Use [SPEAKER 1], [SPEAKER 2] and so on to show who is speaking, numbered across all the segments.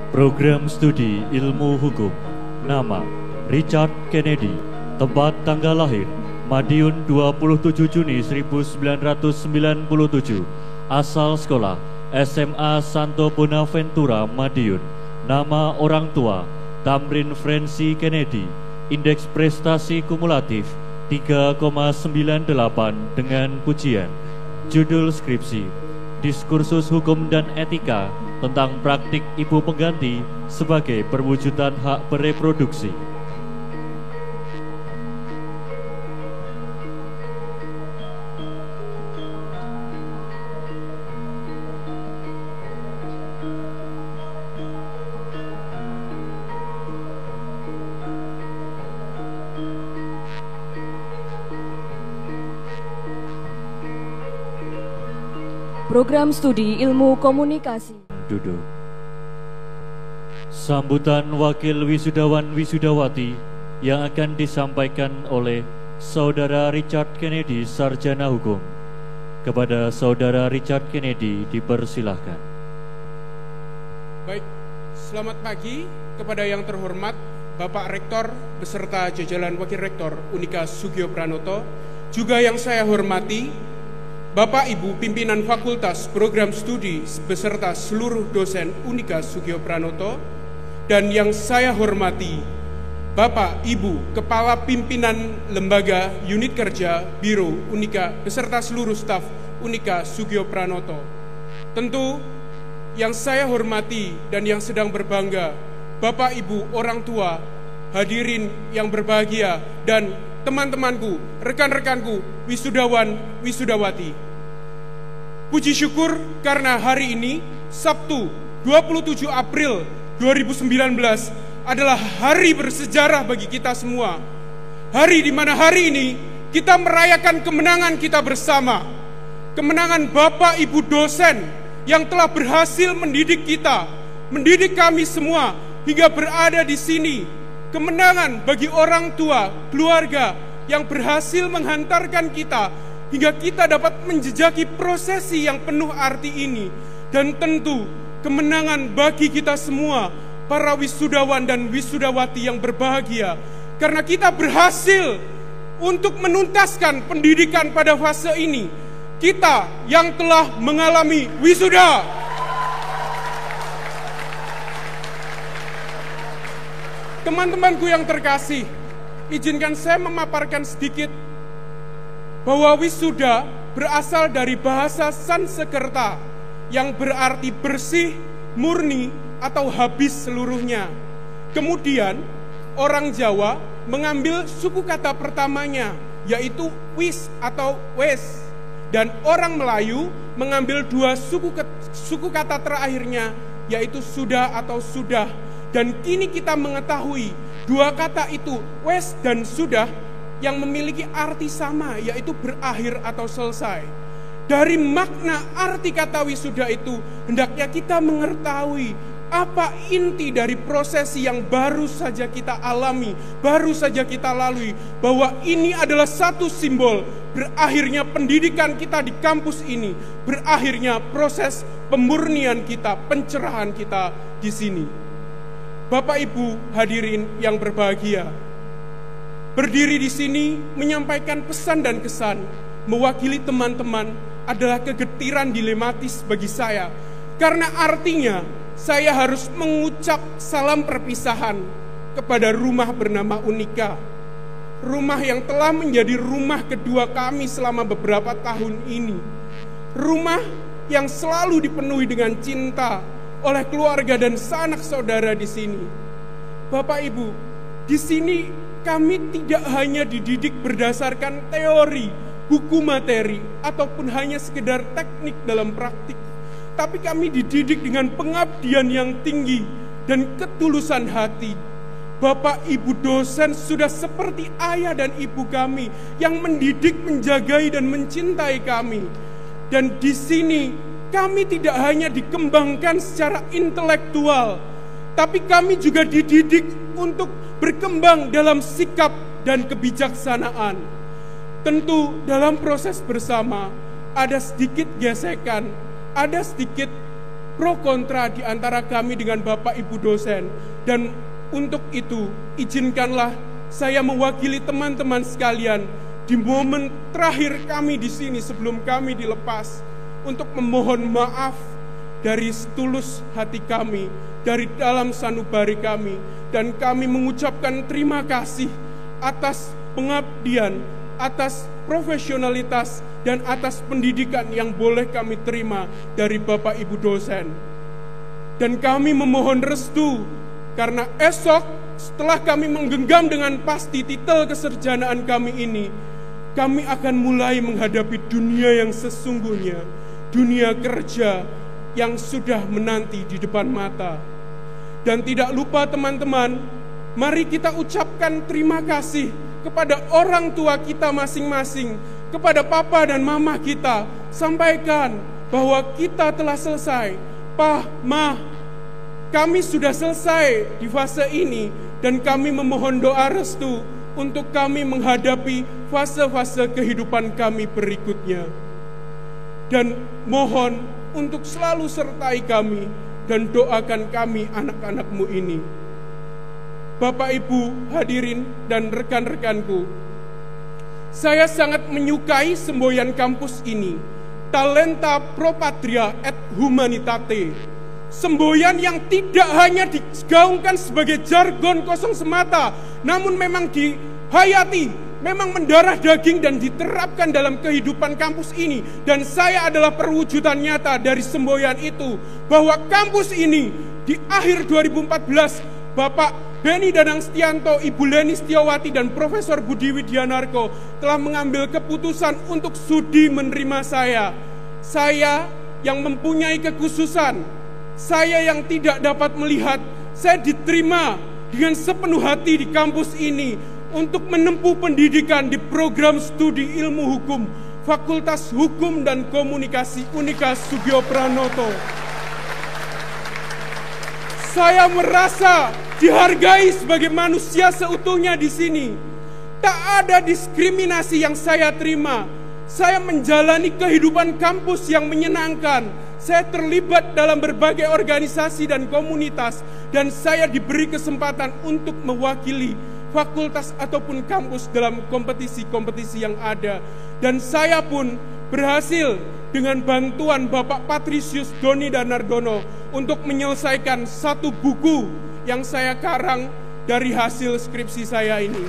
[SPEAKER 1] Program Studi Ilmu Hukum. Nama Richard Kennedy. Tempat tanggal lahir Madiun 27 Juni 1997. Asal sekolah SMA Santo Bonaventura Madiun. Nama orang tua Tamrin Francie Kennedy. Indeks prestasi kumulatif 3,98 dengan pujian. Judul skripsi Diskursus Hukum dan Etika tentang praktik ibu pengganti sebagai perwujudan hak bereproduksi.
[SPEAKER 2] Program Studi Ilmu Komunikasi.
[SPEAKER 1] Duduk. Sambutan wakil wisudawan wisudawati yang akan disampaikan oleh Saudara Richard Kennedy, Sarjana Hukum. Kepada Saudara Richard Kennedy dipersilahkan.
[SPEAKER 3] Baik, selamat pagi kepada yang terhormat Bapak Rektor beserta jajaran Wakil Rektor Unika Sugio Pranoto, juga yang saya hormati Bapak Ibu pimpinan Fakultas Program Studi beserta seluruh dosen Unika Sugio Pranoto, dan yang saya hormati Bapak Ibu Kepala Pimpinan Lembaga Unit Kerja Biro Unika beserta seluruh staf Unika Sugio Pranoto. Tentu yang saya hormati dan yang sedang berbangga Bapak Ibu orang tua, hadirin yang berbahagia, dan teman-temanku, rekan-rekanku, wisudawan, wisudawati. Puji syukur karena hari ini, Sabtu 27 April 2019 adalah hari bersejarah bagi kita semua. Hari di mana hari ini kita merayakan kemenangan kita bersama. Kemenangan Bapak Ibu dosen yang telah berhasil mendidik kita, mendidik kami semua hingga berada di sini. Kemenangan bagi orang tua, keluarga yang berhasil menghantarkan kita hingga kita dapat menjejaki prosesi yang penuh arti ini. Dan tentu kemenangan bagi kita semua, para wisudawan dan wisudawati yang berbahagia, karena kita berhasil untuk menuntaskan pendidikan pada fase ini. Kita yang telah mengalami wisuda. Teman-temanku yang terkasih, izinkan saya memaparkan sedikit bahwa wisuda berasal dari bahasa Sanskerta yang berarti bersih, murni, atau habis seluruhnya. Kemudian orang Jawa mengambil suku kata pertamanya, yaitu wis atau wes, dan orang Melayu mengambil dua suku kata terakhirnya, yaitu sudah atau sudah. Dan kini kita mengetahui dua kata itu, wes dan sudah, yang memiliki arti sama, yaitu berakhir atau selesai. Dari makna arti kata wisuda itu, hendaknya kita mengetahui apa inti dari prosesi yang baru saja kita alami, baru saja kita lalui, bahwa ini adalah satu simbol berakhirnya pendidikan kita di kampus ini, berakhirnya proses pemurnian kita, pencerahan kita di sini. Bapak Ibu hadirin yang berbahagia, berdiri di sini menyampaikan pesan dan kesan mewakili teman-teman adalah kegetiran dilematis bagi saya, karena artinya saya harus mengucap salam perpisahan kepada rumah bernama Unika, rumah yang telah menjadi rumah kedua kami selama beberapa tahun ini, rumah yang selalu dipenuhi dengan cinta oleh keluarga dan sanak saudara di sini. Bapak Ibu, di sini kami tidak hanya dididik berdasarkan teori, buku materi, ataupun hanya sekedar teknik dalam praktik, tapi kami dididik dengan pengabdian yang tinggi dan ketulusan hati. Bapak Ibu dosen sudah seperti ayah dan ibu kami yang mendidik, menjagai, dan mencintai kami. Dan di sini kami tidak hanya dikembangkan secara intelektual, tapi kami juga dididik untuk berkembang dalam sikap dan kebijaksanaan. Tentu dalam proses bersama ada sedikit gesekan, ada sedikit pro kontra di antara kami dengan Bapak Ibu dosen. Dan untuk itu, izinkanlah saya mewakili teman-teman sekalian di momen terakhir kami di sini sebelum kami dilepas untuk memohon maaf dari setulus hati kami, dari dalam sanubari kami, dan kami mengucapkan terima kasih atas pengabdian, atas profesionalitas, dan atas pendidikan yang boleh kami terima dari Bapak Ibu dosen. Dan kami memohon restu, karena esok setelah kami menggenggam dengan pasti titel keserjanaan kami ini, kami akan mulai menghadapi dunia yang sesungguhnya, dunia kerja yang sudah menanti di depan mata. Dan tidak lupa teman-teman, mari kita ucapkan terima kasih kepada orang tua kita masing-masing, kepada papa dan mama kita. Sampaikan bahwa kita telah selesai. Pah, mah, kami sudah selesai di fase ini, dan kami memohon doa restu untuk kami menghadapi fase-fase kehidupan kami berikutnya. Dan mohon untuk selalu sertai kami dan doakan kami anak-anakmu ini. Bapak Ibu hadirin dan rekan-rekanku, saya sangat menyukai semboyan kampus ini, Talenta Pro Patria et Humanitate. Semboyan yang tidak hanya digaungkan sebagai jargon kosong semata, namun memang dihayati, memang mendarah daging dan diterapkan dalam kehidupan kampus ini. Dan saya adalah perwujudan nyata dari semboyan itu, bahwa kampus ini di akhir 2014, Bapak Beni Danang Stianto, Ibu Leni Setiawati, dan Profesor Budi Widianarko telah mengambil keputusan untuk sudi menerima saya. Saya yang mempunyai kekhususan, saya yang tidak dapat melihat, saya diterima dengan sepenuh hati di kampus ini untuk menempuh pendidikan di program studi ilmu hukum Fakultas Hukum dan Komunikasi Unika Sugio Pranoto. Saya merasa dihargai sebagai manusia seutuhnya di sini. Tak ada diskriminasi yang saya terima. Saya menjalani kehidupan kampus yang menyenangkan. Saya terlibat dalam berbagai organisasi dan komunitas, dan saya diberi kesempatan untuk mewakili fakultas ataupun kampus dalam kompetisi-kompetisi yang ada. Dan saya pun berhasil dengan bantuan Bapak Patrisius Doni Danardono untuk menyelesaikan satu buku yang saya karang dari hasil skripsi saya ini.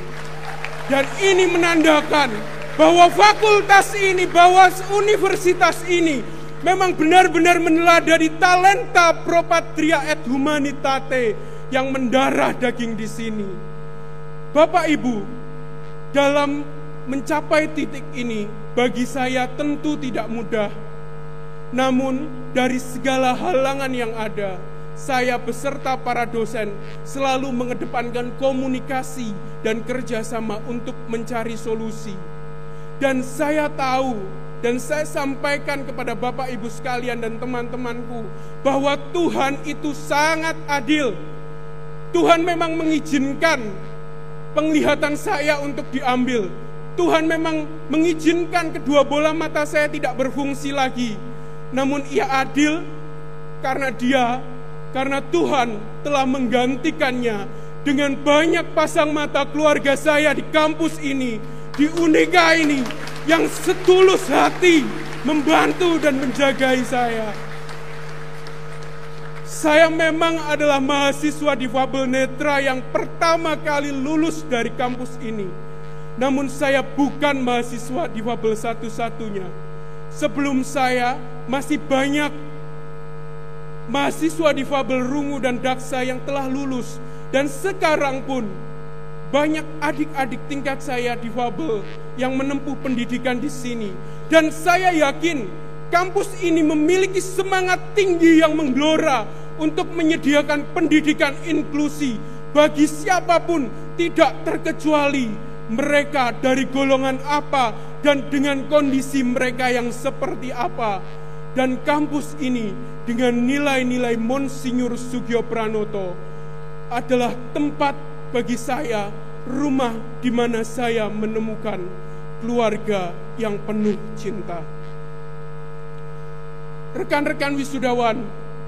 [SPEAKER 3] Dan ini menandakan bahwa fakultas ini, bahwa universitas ini memang benar-benar meneladani talenta Pro Patria et Humanitate yang mendarah daging di sini. Bapak Ibu, dalam mencapai titik ini bagi saya tentu tidak mudah. Namun dari segala halangan yang ada, saya beserta para dosen selalu mengedepankan komunikasi dan kerjasama untuk mencari solusi. Dan saya tahu, dan saya sampaikan kepada Bapak Ibu sekalian dan teman-temanku, bahwa Tuhan itu sangat adil. Tuhan memang mengizinkan penglihatan saya untuk diambil. Tuhan memang mengizinkan kedua bola mata saya tidak berfungsi lagi. Namun Ia adil karena Tuhan telah menggantikannya dengan banyak pasang mata keluarga saya di kampus ini, di Unika ini, yang setulus hati membantu dan menjagai saya. Saya memang adalah mahasiswa difabel netra yang pertama kali lulus dari kampus ini. Namun saya bukan mahasiswa difabel satu-satunya. Sebelum saya masih banyak mahasiswa difabel rungu dan daksa yang telah lulus. Dan sekarang pun banyak adik-adik tingkat saya difabel yang menempuh pendidikan di sini. Dan saya yakin kampus ini memiliki semangat tinggi yang menggelora untuk menyediakan pendidikan inklusi bagi siapapun, tidak terkecuali mereka dari golongan apa dan dengan kondisi mereka yang seperti apa. Dan kampus ini dengan nilai-nilai Monsinyur Sugio Pranoto adalah tempat bagi saya, rumah di mana saya menemukan keluarga yang penuh cinta. Rekan-rekan wisudawan,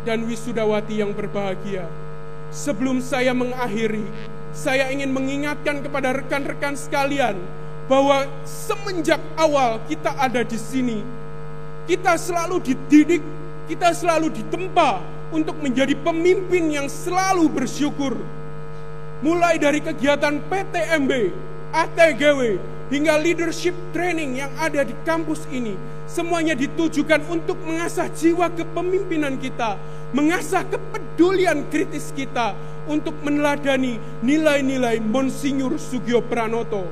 [SPEAKER 3] dan wisudawati yang berbahagia. Sebelum saya mengakhiri, saya ingin mengingatkan kepada rekan-rekan sekalian bahwa semenjak awal kita ada di sini, kita selalu dididik, kita selalu ditempa untuk menjadi pemimpin yang selalu bersyukur. Mulai dari kegiatan PTMB, ATGW, hingga leadership training yang ada di kampus ini, semuanya ditujukan untuk mengasah jiwa kepemimpinan kita, mengasah kepedulian kritis kita untuk meneladani nilai-nilai Monsinyur Sugio Pranoto.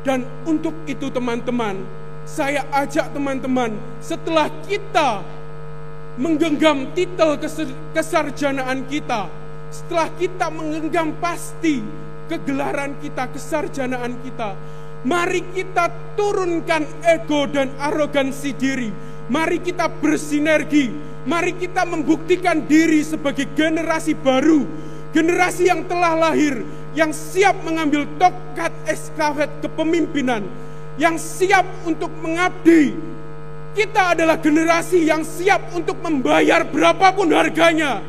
[SPEAKER 3] Dan untuk itu teman-teman, saya ajak teman-teman, setelah kita menggenggam titel kesarjanaan kita, setelah kita menggenggam pasti kegelaran kita, kesarjanaan kita, mari kita turunkan ego dan arogansi diri. Mari kita bersinergi. Mari kita membuktikan diri sebagai generasi baru, generasi yang telah lahir, yang siap mengambil tongkat estafet kepemimpinan, yang siap untuk mengabdi. Kita adalah generasi yang siap untuk membayar berapapun harganya,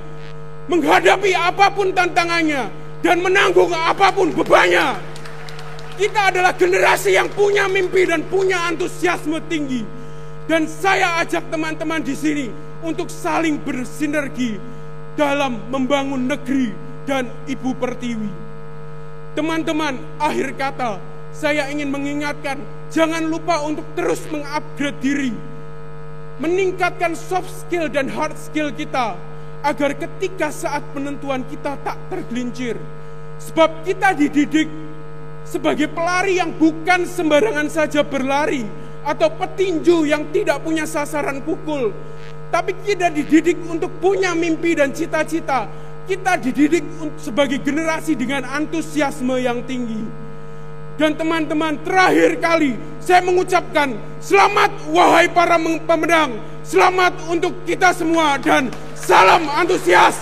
[SPEAKER 3] menghadapi apapun tantangannya, dan menanggung apapun bebannya. Kita adalah generasi yang punya mimpi dan punya antusiasme tinggi. Dan saya ajak teman-teman di sini untuk saling bersinergi dalam membangun negeri dan Ibu Pertiwi. Teman-teman, akhir kata, saya ingin mengingatkan, jangan lupa untuk terus mengupgrade diri, meningkatkan soft skill dan hard skill kita, agar ketika saat penentuan kita tak tergelincir. Sebab kita dididik sebagai pelari yang bukan sembarangan saja berlari, atau petinju yang tidak punya sasaran pukul, tapi kita dididik untuk punya mimpi dan cita-cita. Kita dididik sebagai generasi dengan antusiasme yang tinggi. Dan teman-teman, terakhir kali saya mengucapkan selamat wahai para pemenang, selamat untuk kita semua, dan salam antusias.